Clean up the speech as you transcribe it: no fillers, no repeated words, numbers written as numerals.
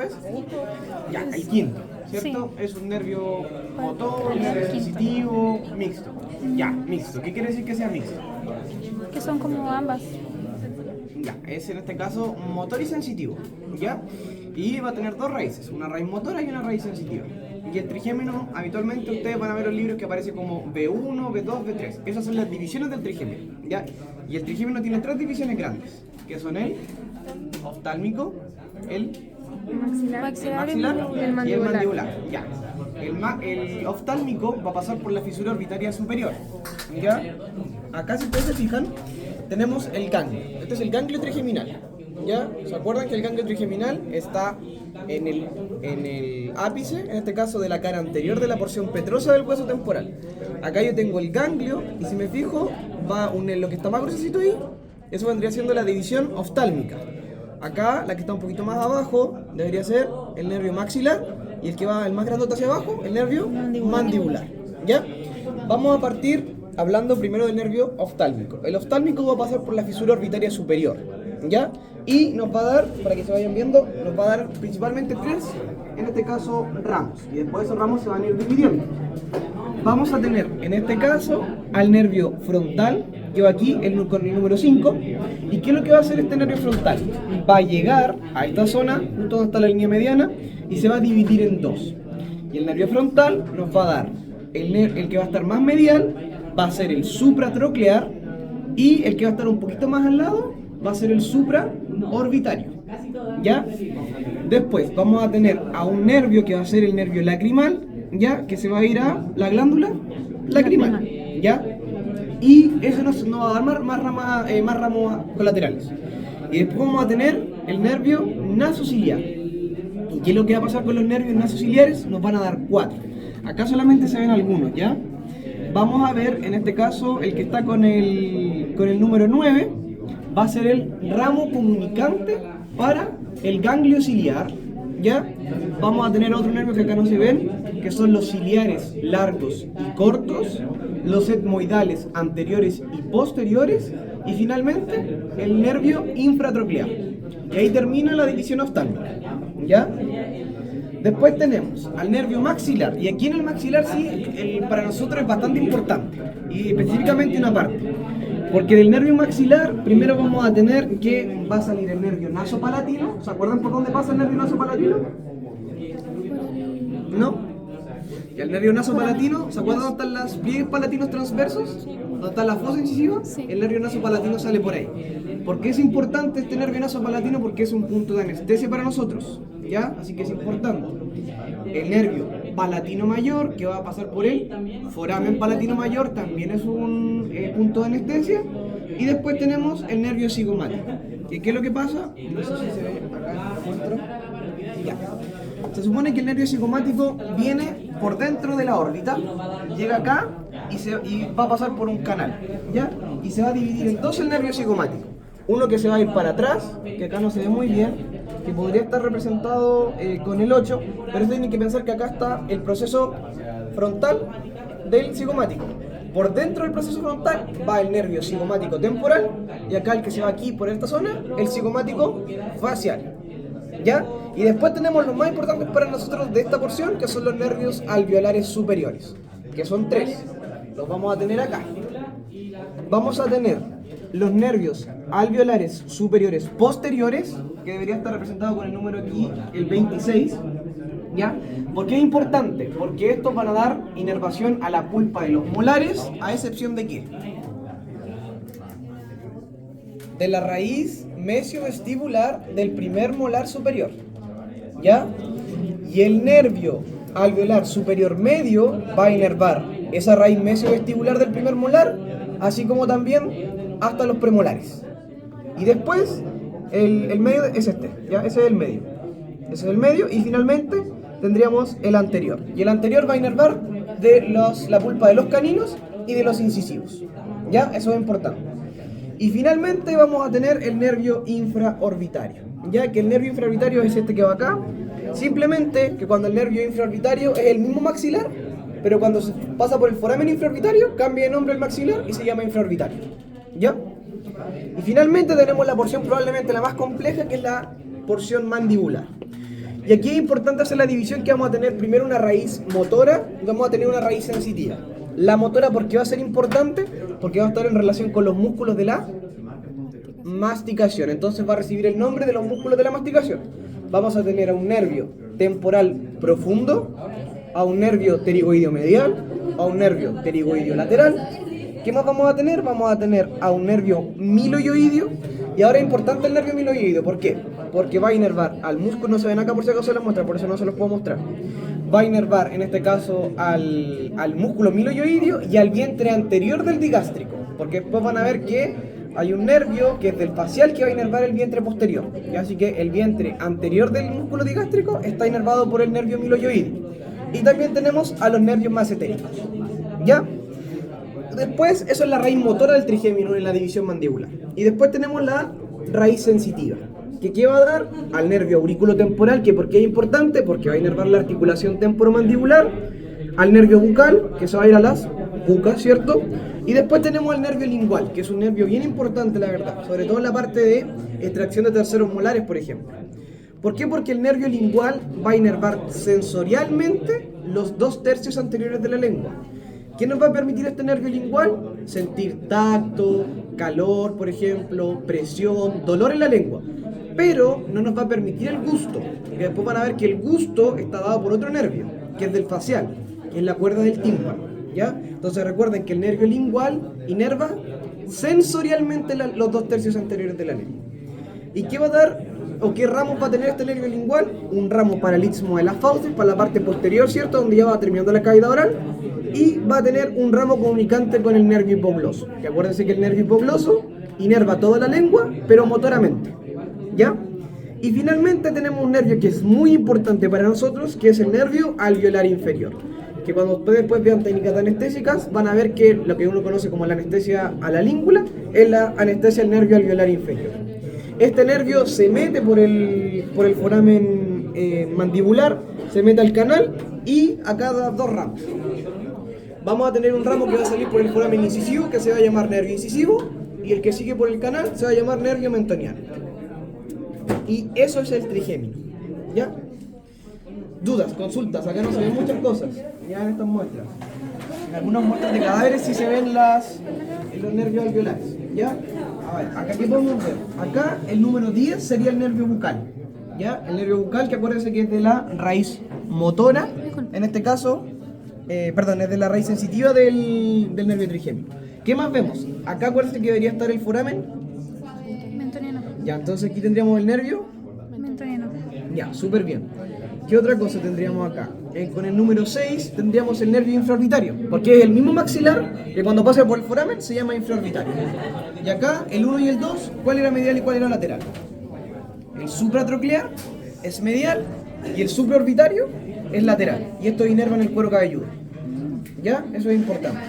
es? Ya, el quinto, ¿cierto? Sí. Es un nervio motor, ¿Cuál es el quinto? sensitivo, mixto. Ya, mixto. ¿Qué quiere decir que sea mixto? Que son como ambas. Ya, es en este caso motor y sensitivo, ¿ya? Y va a tener dos raíces, una raíz motora y una raíz sensitiva. Y el trigémino, habitualmente ustedes van a ver los libros que aparece como B1, B2, B3. Esas son las divisiones del trigémino, ¿ya? Y el trigémino tiene tres divisiones grandes, que son el oftálmico, el Maxilar maxilar y y el mandibular. mandibular. Ya. El oftálmico va a pasar por la fisura orbitaria superior. ¿Ya? Acá, si ustedes se fijan, tenemos el ganglio. Este es el ganglio trigeminal. ¿Ya? ¿Se acuerdan que el ganglio trigeminal está en el ápice, en este caso de la cara anterior de la porción petrosa del hueso temporal? Acá yo tengo el ganglio y si me fijo, va lo que está más gruesecito ahí, eso vendría siendo la división oftálmica. Acá, la que está un poquito más abajo, debería ser el nervio maxilar y el que va el más grandote hacia abajo, el nervio mandibular. ¿Ya? Vamos a partir hablando primero del nervio oftálmico. El oftálmico va a pasar por la fisura orbitaria superior, ¿ya? Y nos va a dar, para que se vayan viendo, nos va a dar principalmente tres, en este caso, ramos. Y después esos ramos se van a ir dividiendo. Vamos a tener, en este caso, al nervio frontal, que va aquí con el número 5. ¿Y qué es lo que va a hacer este nervio frontal? Va a llegar a esta zona, justo donde está la línea mediana, y se va a dividir en dos. Y el nervio frontal nos va a dar el que va a estar más medial, va a ser el supratroclear, y el que va a estar un poquito más al lado va a ser el supraorbitario. ¿Ya? Después vamos a tener a un nervio que va a ser el nervio lacrimal, ¿ya? Que se va a ir a la glándula lacrimal, ¿ya? Y eso nos va a dar más ramos colaterales. Y después vamos a tener el nervio nasociliar. ¿Y qué es lo que va a pasar con los nervios nasociliares? Nos van a dar 4. Acá solamente se ven algunos, ¿ya? Vamos a ver, en este caso, el que está con el número 9, va a ser el ramo comunicante para el ganglio ciliar, ¿ya? Vamos a tener otro nervio que acá no se ven, que son los ciliares largos y cortos, los etmoidales anteriores y posteriores, y finalmente el nervio infratroclear. Y ahí termina la división oftálmica, ¿ya? Después tenemos al nervio maxilar, y aquí en el maxilar sí, para nosotros es bastante importante, y específicamente una parte. Porque del nervio maxilar, primero vamos a tener que va a salir el nervio nasopalatino. ¿Se acuerdan por dónde pasa el nervio nasopalatino? ¿No? Y el nervio nasopalatino, ¿se acuerdan dónde están los pliegues palatinos transversos? ¿Dónde está la fosa incisiva? Sí. El nervio nasopalatino sale por ahí. ¿Por qué es importante este nervio nasopalatino? Porque es un punto de anestesia para nosotros, ¿ya? Así que es importante. El nervio palatino mayor, que va a pasar por él, foramen palatino mayor, también es un punto de anestesia. Y después tenemos el nervio cigomático. ¿Qué es lo que pasa? No sé si se ve acá, lo muestro. Ya. Se supone que el nervio cigomático viene por dentro de la órbita, llega acá y va a pasar por un canal, ¿ya? Y se va a dividir en dos el nervio cigomático. Uno que se va a ir para atrás, que acá no se ve muy bien, que podría estar representado con el 8, pero ustedes tienen que pensar que acá está el proceso frontal del cigomático. Por dentro del proceso frontal va el nervio cigomático temporal, y acá el que se va aquí por esta zona, el cigomático facial, ¿ya? Y después tenemos los más importantes para nosotros de esta porción, que son los nervios alveolares superiores, que son 3. Los vamos a tener acá. Vamos a tener los nervios alveolares superiores posteriores, que debería estar representado con el número aquí, el 26, ¿ya? ¿Por qué es importante? Porque estos van a dar inervación a la pulpa de los molares, a excepción de ¿qué? De la raíz mesiovestibular del primer molar superior, ¿ya? Y el nervio alveolar superior medio va a inervar esa raíz mesiovestibular del primer molar, así como también hasta los premolares. Y después, el medio es este, ¿ya? Ese es el medio. Ese es el medio, y finalmente tendríamos el anterior. Y el anterior va a inervar la pulpa de los caninos y de los incisivos, ¿ya? Eso es importante. Y finalmente vamos a tener el nervio infraorbitario, ya que el nervio infraorbitario es este que va acá. Simplemente que cuando el nervio infraorbitario es el mismo maxilar, pero cuando se pasa por el foramen infraorbitario cambia de nombre el maxilar y se llama infraorbitario, ¿ya? Y finalmente tenemos la porción probablemente la más compleja, que es la porción mandibular. Y aquí es importante hacer la división que vamos a tener primero una raíz motora y vamos a tener una raíz sensitiva. La motora, ¿por qué va a ser importante? Porque va a estar en relación con los músculos de la masticación. Entonces va a recibir el nombre de los músculos de la masticación. Vamos a tener a un nervio temporal profundo, a un nervio pterigoideo medial, a un nervio pterigoideo lateral. ¿Qué más vamos a tener? Vamos a tener a un nervio miloioideo. Y ahora es importante el nervio miloioideo. ¿Por qué? Porque va a inervar al músculo, no se ven acá por si acaso se los muestra, por eso no se los puedo mostrar. Va a inervar en este caso al músculo miloioideo y al vientre anterior del digástrico. Porque después van a ver que hay un nervio que es del facial que va a inervar el vientre posterior. ¿Y? Así que el vientre anterior del músculo digástrico está inervado por el nervio miloioideo. Y también tenemos a los nervios masentéricos. ¿Ya? Después, eso es la raíz motora del trigémino en la división mandibular. Y después tenemos la raíz sensitiva, que ¿qué va a dar? Al nervio auriculotemporal, que ¿por qué es importante? Porque va a inervar la articulación temporomandibular, al nervio bucal, que se va a ir a las bucas, ¿cierto? Y después tenemos el nervio lingual, que es un nervio bien importante, la verdad, sobre todo en la parte de extracción de terceros molares, por ejemplo. ¿Por qué? Porque el nervio lingual va a inervar sensorialmente los 2/3 anteriores de la lengua. ¿Qué nos va a permitir este nervio lingual? Sentir tacto, calor, por ejemplo, presión, dolor en la lengua. Pero no nos va a permitir el gusto. Y después van a ver que el gusto está dado por otro nervio, que es del facial, que es la cuerda del tímpano. ¿Ya? Entonces recuerden que el nervio lingual inerva sensorialmente los 2/3 anteriores de la lengua. ¿Y qué va a dar, o qué ramos va a tener este nervio lingual? Un ramo para el istmo de las fauces, para la parte posterior, ¿cierto? Donde ya va terminando la cavidad oral. Y va a tener un ramo comunicante con el nervio hipogloso. Que acuérdense que el nervio hipogloso inerva toda la lengua, pero motoramente. ¿Ya? Y finalmente tenemos un nervio que es muy importante para nosotros, que es el nervio alveolar inferior. Que cuando ustedes después vean técnicas anestésicas, van a ver que lo que uno conoce como la anestesia a la língula es la anestesia al nervio alveolar inferior. Este nervio se mete por el foramen mandibular, se mete al canal y acá da dos ramos. Vamos a tener un ramo que va a salir por el foramen incisivo, que se va a llamar nervio incisivo, y el que sigue por el canal se va a llamar nervio mentoniano. Y eso es el trigémino. ¿Ya? Dudas, consultas, acá no se ven muchas cosas. Ya en estas muestras. En algunas muestras de cadáveres sí se ven los nervios alveolares. ¿Ya? A ver, acá qué podemos ver. Acá el número 10 sería el nervio bucal. ¿Ya? El nervio bucal, que acuérdense que es de la raíz motora, en este caso, es de la raíz sensitiva del nervio trigémino. ¿Qué más vemos? Acá acuérdense que debería estar el foramen. Mentoniano. Ya, entonces aquí tendríamos el nervio. Mentoniano. Ya, súper bien. ¿Qué otra cosa tendríamos acá? Con el número 6 tendríamos el nervio infraorbitario, porque es el mismo maxilar que cuando pasa por el foramen se llama infraorbitario. Y acá, el 1 y el 2, ¿cuál era medial y cuál era lateral? El supratroclear es medial y el supraorbitario es lateral. Y esto inerva en el cuero cabelludo. ¿Ya? Eso es importante.